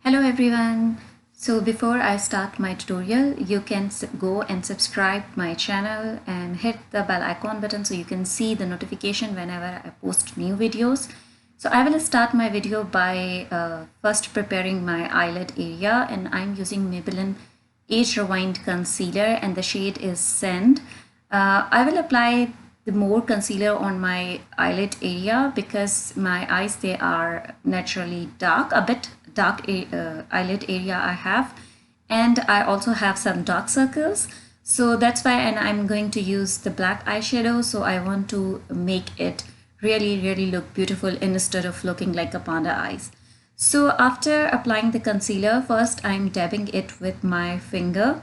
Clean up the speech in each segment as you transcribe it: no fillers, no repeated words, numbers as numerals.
Hello everyone. So before I start my tutorial, you can go and subscribe my channel and hit the bell icon button so you can see the notification whenever I post new videos. So I will start my video by first preparing my eyelid area, and I'm using Maybelline Age Rewind Concealer and the shade is Sand. I will apply the more concealer on my eyelid area because my eyes, they are naturally dark, a bit dark eyelid area I have, and I also have some dark circles. So that's why, and I'm going to use the black eyeshadow, so I want to make it really look beautiful instead of looking like a panda eyes. So after applying the concealer, first I'm dabbing it with my finger.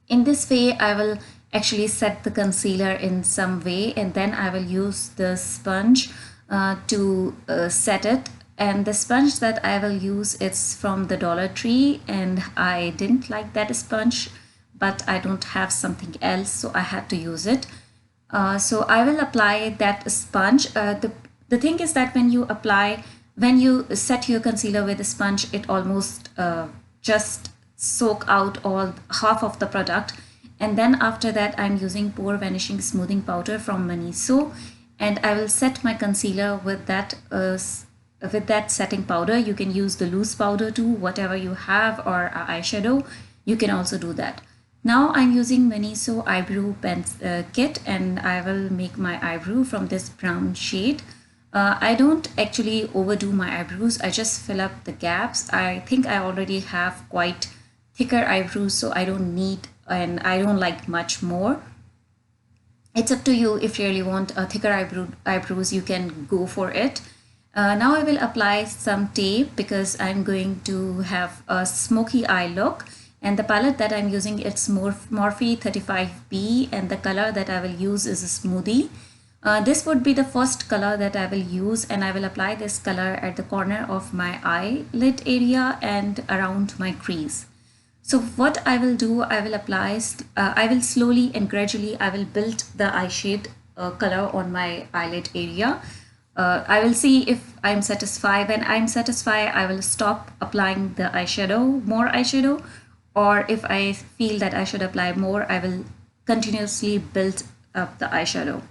In this way, I will actually set the concealer in some way, and then I will use the sponge to set it. And the sponge that I will use, it's from the Dollar Tree, and I didn't like that sponge, but I don't have something else, so I had to use it. So I will apply that sponge. The thing is that when you set your concealer with a sponge, it almost just soak out all half of the product. And then after that, I'm using Pore Vanishing Smoothing Powder from Maniso, and I will set my concealer with that setting powder. You can use the loose powder too, whatever you have, or eyeshadow, you can also do that. Now I'm using Maniso eyebrow pen kit, and I will make my eyebrow from this brown shade. I don't actually overdo my eyebrows, I just fill up the gaps. I think I already have quite thicker eyebrows, so I don't need, and I don't like much more. It's up to you. If you really want a thicker eyebrows, you can go for it. Now I will apply some tape because I'm going to have a smoky eye look, and the palette that I'm using, it's Morphe 35B, and the color that I will use is a Smoothie. This would be the first color that I will use, and I will apply this color at the corner of my eyelid area and around my crease. So what I will do, I will slowly and gradually, I will build the eye shade color on my eyelid area. I will see if I'm satisfied. When I'm satisfied, I will stop applying the more eyeshadow, or if I feel that I should apply more, I will continuously build up the eyeshadow.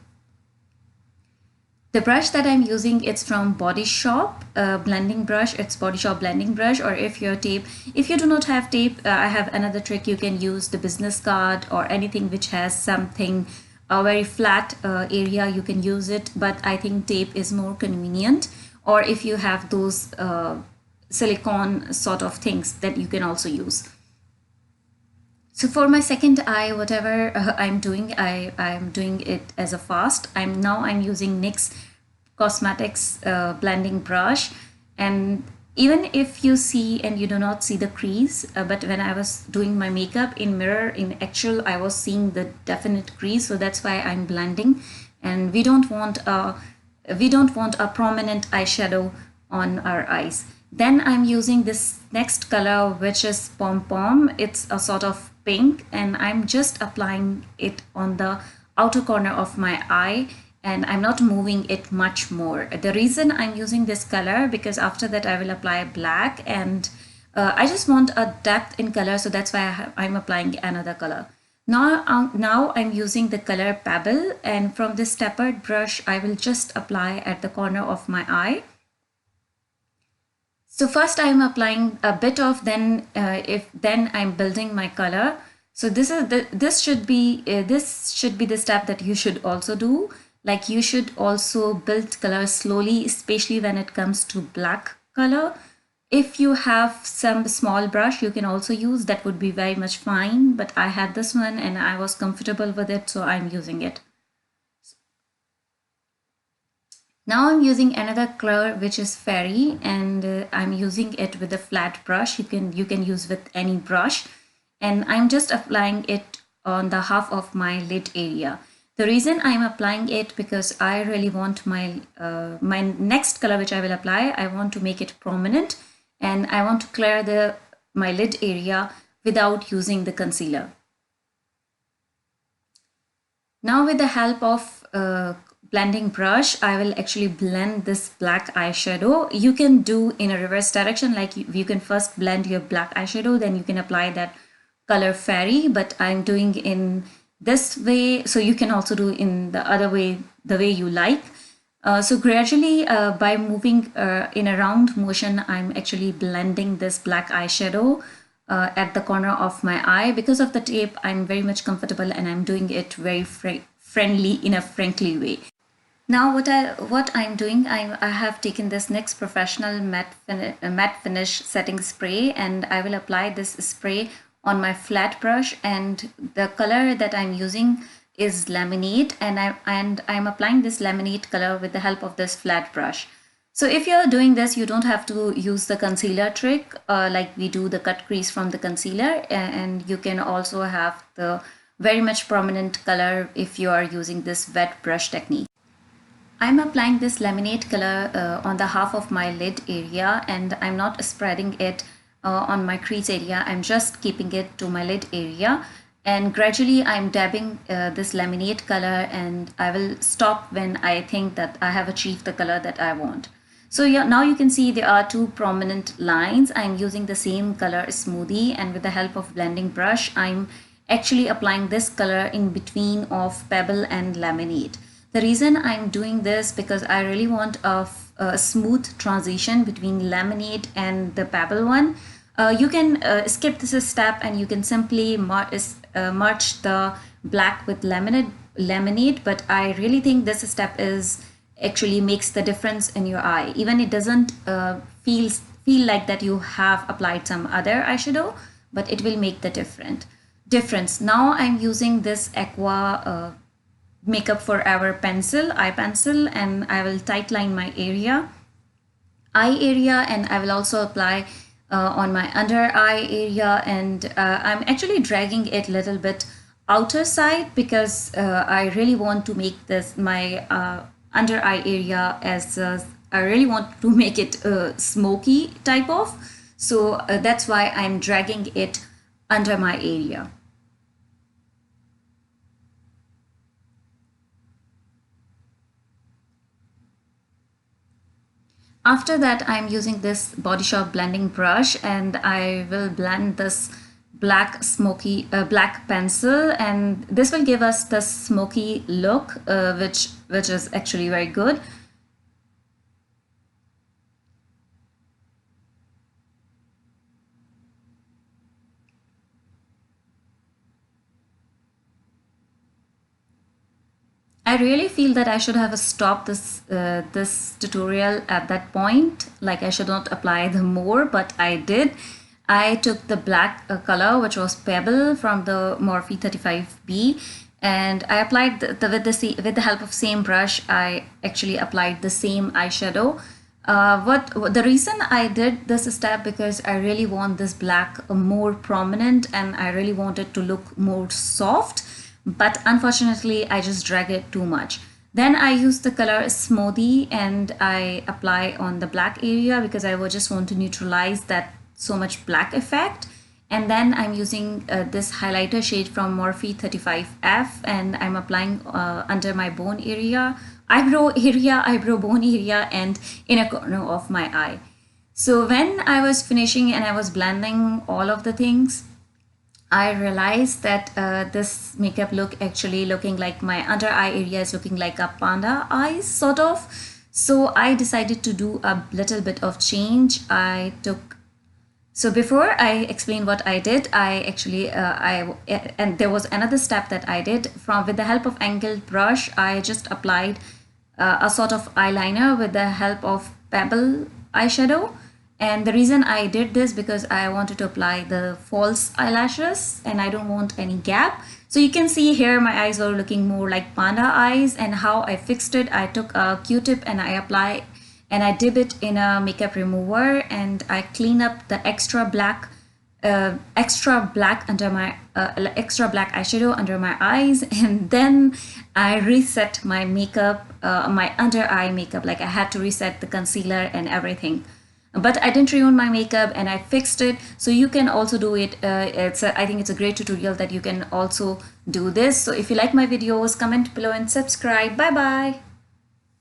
The brush that I'm using, it's from Body Shop blending brush. It's Body Shop blending brush, or if you do not have tape, I have another trick. You can use the business card or anything which has something a very flat area, you can use it, but I think tape is more convenient. Or if you have those silicone sort of things, that you can also use. So for my second eye, whatever I'm doing, I'm doing it as a fast. I'm using NYX Cosmetics blending brush, and even if you see and you do not see the crease, but when I was doing my makeup in mirror, in actual, I was seeing the definite crease, so that's why I'm blending. And we don't want a prominent eyeshadow on our eyes. Then I'm using this next color, which is Pom Pom. It's a sort of pink, and I'm just applying it on the outer corner of my eye, and I'm not moving it much more. The reason I'm using this color, because after that I will apply black, and I just want a depth in color, so that's why I'm applying another color. Now I'm using the color Pebble, and from this tapered brush I will just apply at the corner of my eye. So first I'm applying a bit of, then I'm building my color. So this should be the step that you should also do. Like, you should also build color slowly, especially when it comes to black color. If you have some small brush, you can also use, that would be very much fine, but I had this one and I was comfortable with it, so I'm using it. Now I'm using another color, which is Fairy, and I'm using it with a flat brush. You can use with any brush, and I'm just applying it on the half of my lid area. The reason I'm applying it, because I really want my next color which I will apply, I want to make it prominent, and I want to clear my lid area without using the concealer. Now with the help of blending brush, I will actually blend this black eyeshadow. You can do in a reverse direction, like you can first blend your black eyeshadow, then you can apply that color fairy, but I'm doing in this way, so you can also do in the other way, the way you like. So gradually, by moving in a round motion, I'm actually blending this black eyeshadow at the corner of my eye. Because of the tape, I'm very much comfortable and I'm doing it very friendly, in a friendly way. Now what I'm doing, I have taken this NYX Professional matte finish setting spray, and I will apply this spray on my flat brush, and the color that I'm using is Lemonade, and I'm applying this Lemonade color with the help of this flat brush. So if you're doing this, you don't have to use the concealer trick like we do the cut crease from the concealer, and you can also have the very much prominent color if you are using this wet brush technique. I'm applying this Lemonade color on the half of my lid area, and I'm not spreading it on my crease area. I'm just keeping it to my lid area, and gradually I'm dabbing this Lemonade color, and I will stop when I think that I have achieved the color that I want. So yeah, now you can see there are two prominent lines. I'm using the same color Smoothie, and with the help of blending brush, I'm actually applying this color in between of Pebble and Lemonade. The reason I'm doing this because I really want a smooth transition between Lemonade and the Pebble one. You can skip this step and you can simply merge the black with lemonade, but I really think this step is actually makes the difference in your eye. Even it doesn't feel like that you have applied some other eyeshadow, but it will make the difference. Now I'm using this Aqua Makeup Forever eye pencil, and I will tight line my eye area, and I will also apply on my under eye area, and I'm actually dragging it a little bit outer side because I really want to make this my under eye area as I really want to make it smoky type of, so that's why I'm dragging it under my area. After that, I'm using this Body Shop blending brush, and I will blend this black smoky black pencil, and this will give us the smoky look, which is actually very good. I really feel that I should have stopped this tutorial at that point. Like I should not apply the more, but I did. I took the black color, which was Pebble from the Morphe 35B, and I applied with the help of same brush. I actually applied the same eyeshadow. What the reason I did this step because I really want this black more prominent, and I really want it to look more soft. But unfortunately I just drag it too much. Then I use the color Smoothie and I apply on the black area because I would just want to neutralize that so much black effect. And then I'm using this highlighter shade from Morphe 35F, and I'm applying under my bone area, eyebrow bone area, and inner corner of my eye. So when I was finishing and I was blending all of the things, I realized that this makeup look actually looking like my under eye area is looking like a panda eyes sort of. So I decided to do a little bit of change. So before I explain what I did, I actually and there was another step that I did with the help of angled brush. I just applied a sort of eyeliner with the help of Pebble eyeshadow. And the reason I did this because I wanted to apply the false eyelashes and I don't want any gap. So you can see here my eyes are looking more like panda eyes, and how I fixed it, I took a Q-tip and I dip it in a makeup remover, and I clean up the extra black under my extra black eyeshadow under my eyes, and then I reset my makeup, my under eye makeup. Like I had to reset the concealer and everything. But I didn't ruin my makeup and I fixed it. So you can also do it. I think it's a great tutorial that you can also do this. So if you like my videos, comment below and subscribe. Bye bye.